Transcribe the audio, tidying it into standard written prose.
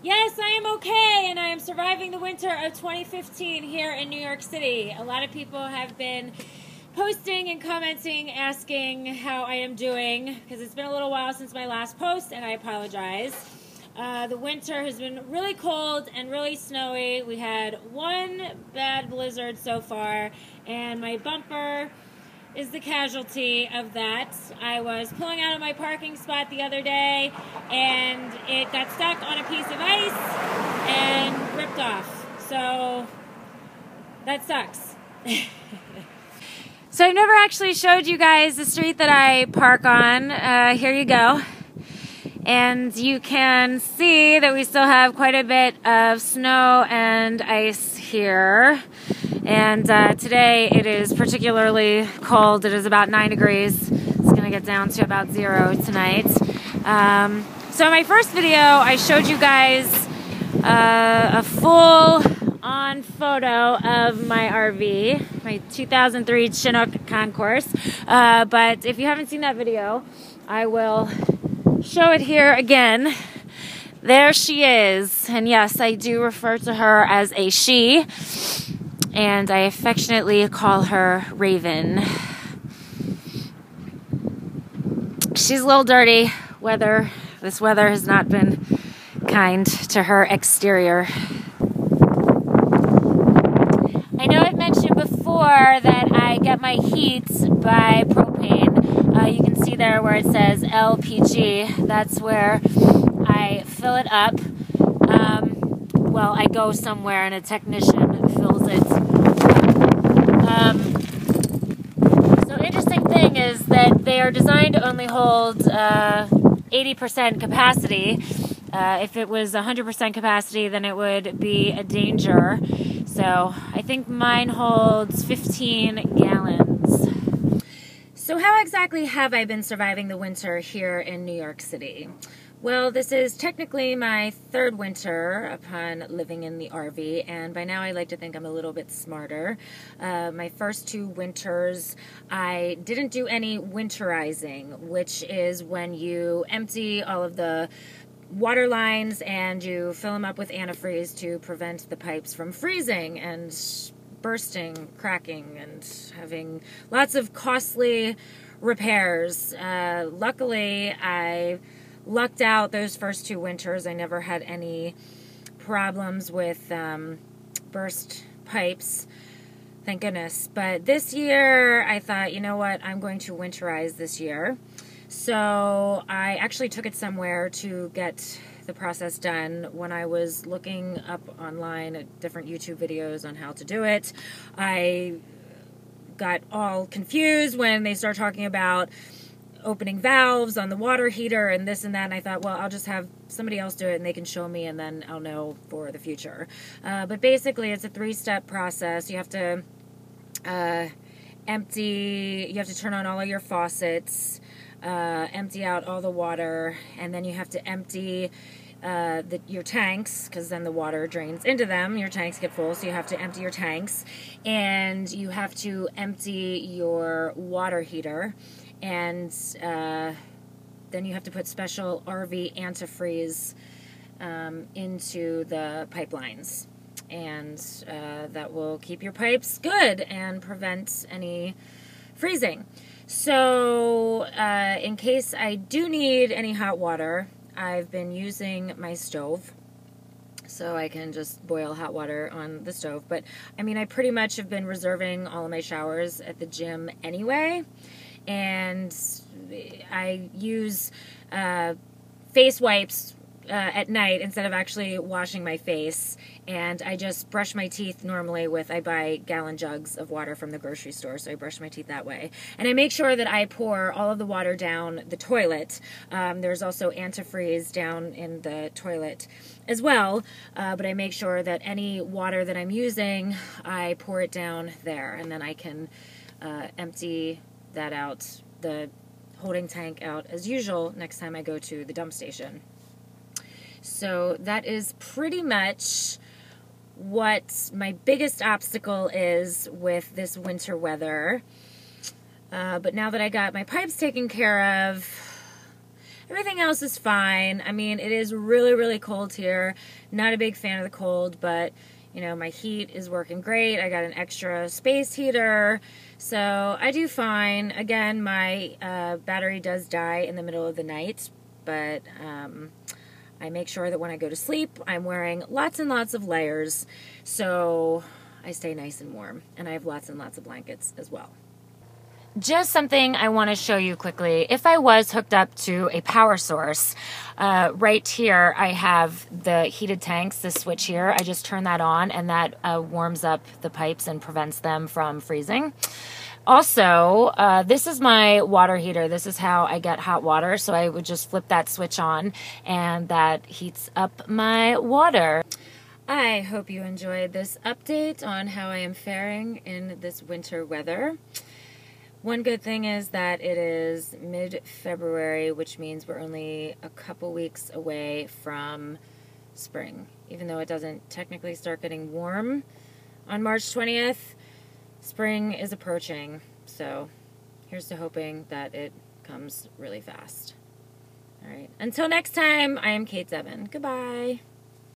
Yes, I am okay, and I am surviving the winter of 2015 here in New York City. A lot of people have been posting and commenting, asking how I am doing, because it's been a little while since my last post, and I apologize. The winter has been really cold and really snowy. We had one bad blizzard so far, and my bumper is the casualty of that. I was pulling out of my parking spot the other day, and it got stuck on a piece of ice and ripped off. So that sucks. So I've never actually showed you guys the street that I park on. Here you go. And you can see that we still have quite a bit of snow and ice here. And today it is particularly cold. It is about 9 degrees. It's going to get down to about 0 tonight. So in my first video, I showed you guys a full-on photo of my RV, my 2003 Chinook Concourse. But if you haven't seen that video, I will show it here again. There she is. And yes, I do refer to her as a she. And I affectionately call her Raven. She's a little dirty. This weather has not been kind to her exterior. I know I've mentioned before that I get my heat by propane. You can see there where it says LPG. That's where I fill it up. Well, I go somewhere and a technician fills it. So interesting thing is that they are designed to only hold 80% capacity. If it was 100% capacity, then it would be a danger. So I think mine holds 15 gallons. So how exactly have I been surviving the winter here in New York City? Well, this is technically my third winter upon living in the RV, and by now I like to think I'm a little bit smarter. My first 2 winters, I didn't do any winterizing, which is when you empty all of the water lines and you fill them up with antifreeze to prevent the pipes from freezing and bursting, cracking, and having lots of costly repairs. Luckily, I lucked out those first 2 winters. I never had any problems with burst pipes, thank goodness. But this year, I thought, you know what, I'm going to winterize this year. So I actually took it somewhere to get the process done. When I was looking up online at different YouTube videos on how to do it, I got all confused when they started talking about opening valves on the water heater and this and that, and I thought, well, I'll just have somebody else do it and they can show me and then I'll know for the future. But basically it's a 3-step process. You have to you have to turn on all of your faucets, empty out all the water, and then you have to empty your tanks, because then the water drains into them. Your tanks get full, so you have to empty your tanks, and you have to empty your water heater, and then you have to put special RV antifreeze into the pipelines, and that will keep your pipes good and prevent any freezing. So in case I do need any hot water, I've been using my stove, so I can just boil hot water on the stove. But I mean, I pretty much have been reserving all of my showers at the gym anyway, and I use face wipes at night instead of actually washing my face, and I just brush my teeth normally with, I buy gallon jugs of water from the grocery store, so I brush my teeth that way. And I make sure that I pour all of the water down the toilet. There's also antifreeze down in the toilet as well, but I make sure that any water that I'm using, I pour it down there, and then I can empty that out, the holding tank out as usual next time I go to the dump station. So that is pretty much what my biggest obstacle is with this winter weather. But now that I got my pipes taken care of, Everything else is fine. I mean, it is really, really cold here. Not a big fan of the cold, but you know, my heat is working great. I got an extra space heater, so I do fine. Again, my battery does die in the middle of the night, but I make sure that when I go to sleep, I'm wearing lots and lots of layers, so I stay nice and warm. And I have lots and lots of blankets as well. Just something I want to show you quickly. If I was hooked up to a power source, right here I have the heated tanks, the switch here. I just turn that on and that warms up the pipes and prevents them from freezing. Also, this is my water heater. This is how I get hot water. So I would just flip that switch on and that heats up my water. I hope you enjoyed this update on how I am faring in this winter weather. One good thing is that it is mid-February, which means we're only a couple weeks away from spring. Even though it doesn't technically start getting warm on March 20th, spring is approaching. So here's to hoping that it comes really fast. All right. Until next time, I am Kate Devin. Goodbye.